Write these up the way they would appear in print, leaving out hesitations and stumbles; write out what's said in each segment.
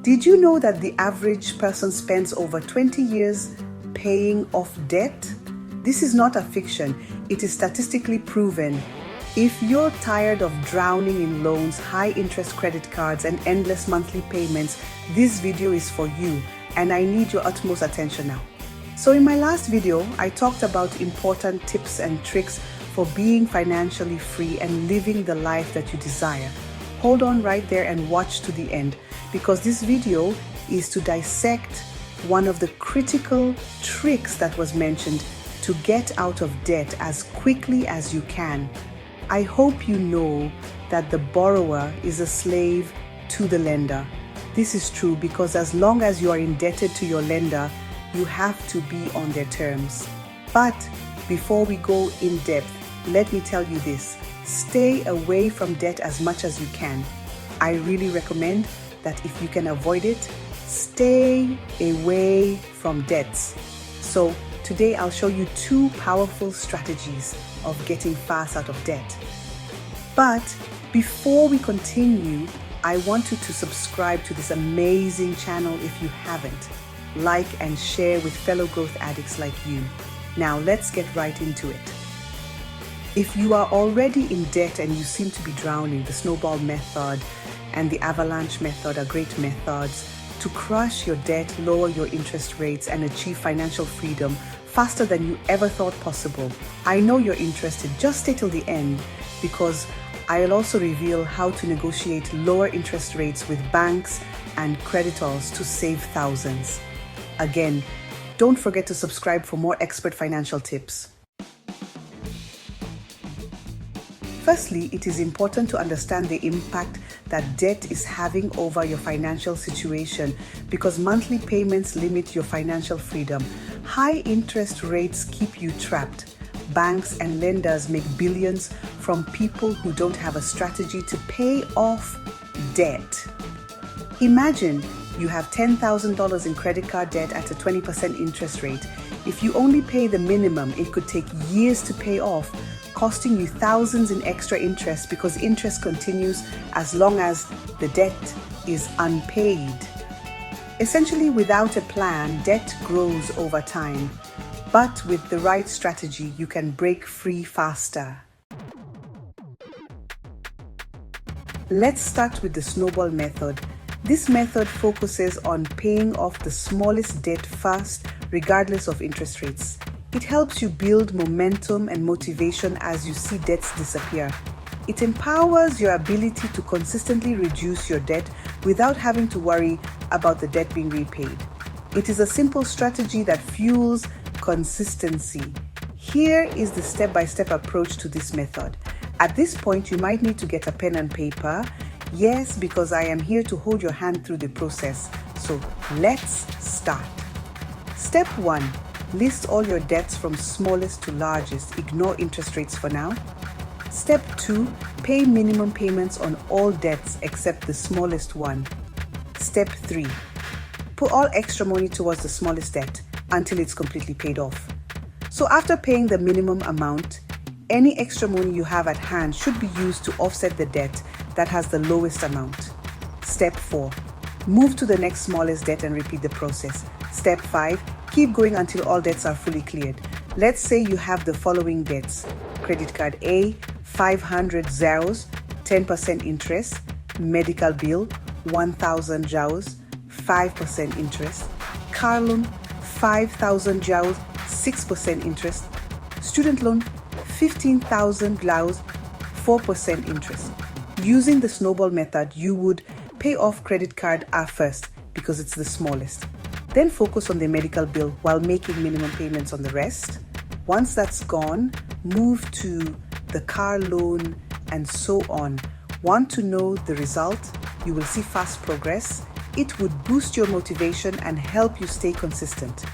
Did you know that the average person spends over 20 years paying off debt? This is not a fiction, it is statistically proven. If you're tired of drowning in loans, high interest credit cards, and endless monthly payments, this video is for you, and I need your utmost attention now. So in my last video, I talked about important tips and tricks for being financially free and living the life that you desire. Hold on right there and watch to the end, because this video is to dissect one of the critical tricks that was mentioned to get out of debt as quickly as you can. I hope you know that the borrower is a slave to the lender. This is true because as long as you are indebted to your lender, you have to be on their terms. But before we go in depth, let me tell you this: stay away from debt as much as you can. I really recommend that if you can avoid it, stay away from debts. So today I'll show you 2 powerful strategies of getting fast out of debt. But before we continue, I want you to subscribe to this amazing channel if you haven't. Like and share with fellow growth addicts like you. Now let's get right into it. If you are already in debt and you seem to be drowning, the Snowball Method and the Avalanche Method are great methods to crush your debt, lower your interest rates, and achieve financial freedom faster than you ever thought possible. I know you're interested. Just stay till the end, because I'll also reveal how to negotiate lower interest rates with banks and creditors to save thousands. Again, don't forget to subscribe for more expert financial tips. Firstly, it is important to understand the impact that debt is having over your financial situation, because monthly payments limit your financial freedom. High interest rates keep you trapped. Banks and lenders make billions from people who don't have a strategy to pay off debt. Imagine you have $10,000 in credit card debt at a 20% interest rate. If you only pay the minimum, it could take years to pay off, costing you thousands in extra interest, because interest continues as long as the debt is unpaid. Essentially, without a plan, debt grows over time. But with the right strategy, you can break free faster. Let's start with the Snowball Method. This method focuses on paying off the smallest debt first, regardless of interest rates. It helps you build momentum and motivation as you see debts disappear. It empowers your ability to consistently reduce your debt without having to worry about the debt being repaid. It is a simple strategy that fuels consistency. Here is the step-by-step approach to this method. At this point, you might need to get a pen and paper. Yes, because I am here to hold your hand through the process. So let's start. Step 1. List all your debts from smallest to largest. Ignore interest rates for now. Step 2. Pay minimum payments on all debts except the smallest one. Step 3. Put all extra money towards the smallest debt until it's completely paid off. So after paying the minimum amount, any extra money you have at hand should be used to offset the debt that has the lowest amount. Step 4. Move to the next smallest debt and repeat the process. Step 5. Keep going until all debts are fully cleared. Let's say you have the following debts: credit card A, 500 ZAOs, 10% interest; medical bill, 1,000 ZAOs, 5% interest; car loan, 5,000 ZAOs, 6% interest; student loan, 15,000 ZAOs, 4% interest. Using the Snowball Method, you would pay off credit card A first because it's the smallest. Then focus on the medical bill while making minimum payments on the rest. Once that's gone, move to the car loan and so on. Want to know the result? You will see fast progress. It would boost your motivation and help you stay consistent.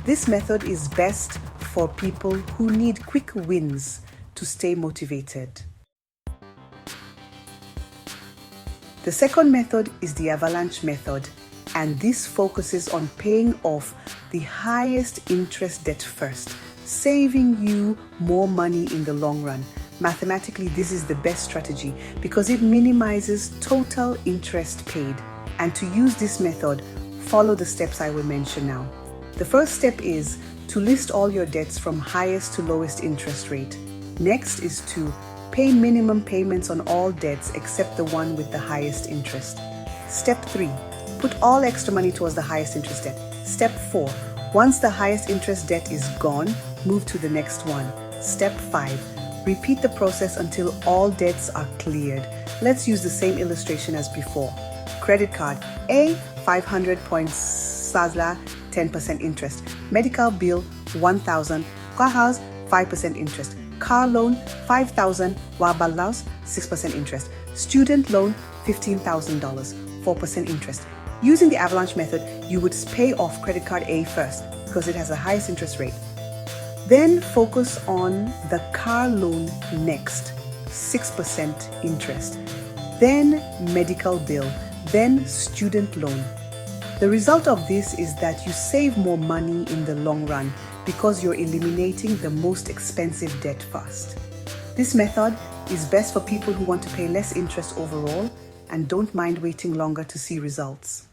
This method is best for people who need quick wins to stay motivated. The second method is the Avalanche Method, and this focuses on paying off the highest interest debt first, saving you more money in the long run. Mathematically, this is the best strategy because it minimizes total interest paid And to use this method, follow the steps I will mention now. The first step is to list all your debts from highest to lowest interest rate. Next is to pay minimum payments on all debts except the one with the highest interest. Step 3, put all extra money towards the highest interest debt. Step 4, once the highest interest debt is gone, move to the next one. Step 5, repeat the process until all debts are cleared. Let's use the same illustration as before. Credit card A, 500 points, Sazla, 10% interest. Medical bill, 1,000. Car house, 5% interest. Car loan, 5,000. Wabalaus, 6% interest. Student loan, $15,000, 4% interest. Using the Avalanche method, you would pay off credit card A first because it has the highest interest rate. Then focus on the car loan next, 6% interest. Then medical bill, then student loan. The result of this is that you save more money in the long run because you're eliminating the most expensive debt first. This method is best for people who want to pay less interest overall and don't mind waiting longer to see results.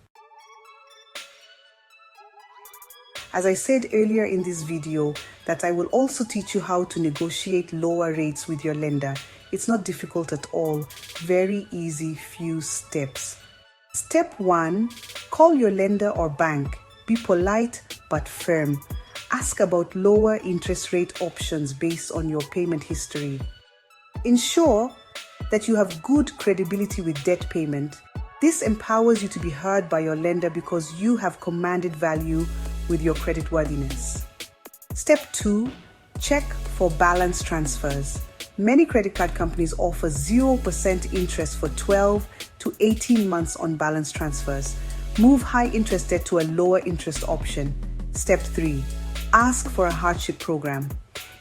As I said earlier in this video, that I will also teach you how to negotiate lower rates with your lender. It's not difficult at all. Very easy few steps. Step 1, call your lender or bank. Be polite but firm. Ask about lower interest rate options based on your payment history. Ensure that you have good credibility with debt payment. This empowers you to be heard by your lender because you have commanded value with your creditworthiness. Step 2, check for balance transfers. Many credit card companies offer 0% interest for 12 to 18 months on balance transfers. Move high interest debt to a lower interest option. Step 3, ask for a hardship program.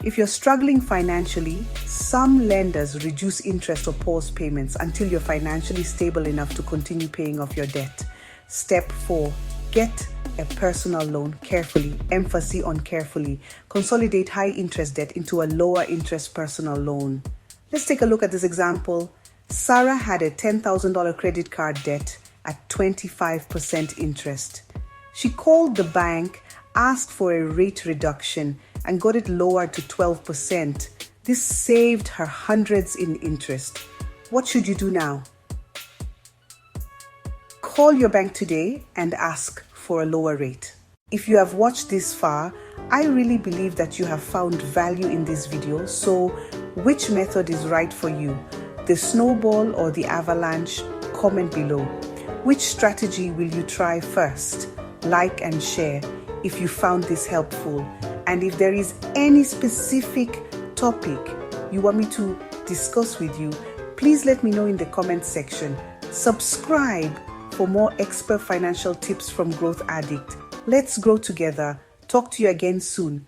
If you're struggling financially, some lenders reduce interest or pause payments until you're financially stable enough to continue paying off your debt. Step 4, get a personal loan carefully. Emphasis on carefully. Consolidate high interest debt into a lower interest personal loan. Let's take a look at this example. Sarah had a $10,000 credit card debt at 25% interest. She called the bank, asked for a rate reduction, and got it lowered to 12%. This saved her hundreds in interest. What should you do now? Call your bank today and ask for a lower rate. If you have watched this far, I really believe that you have found value in this video. So which method is right for you? The Snowball or the Avalanche? Comment below. Which strategy will you try first? Like and share if you found this helpful. And if there is any specific topic you want me to discuss with you, please let me know in the comment section. Subscribe for more expert financial tips from Growth Addict. Let's grow together. Talk to you again soon.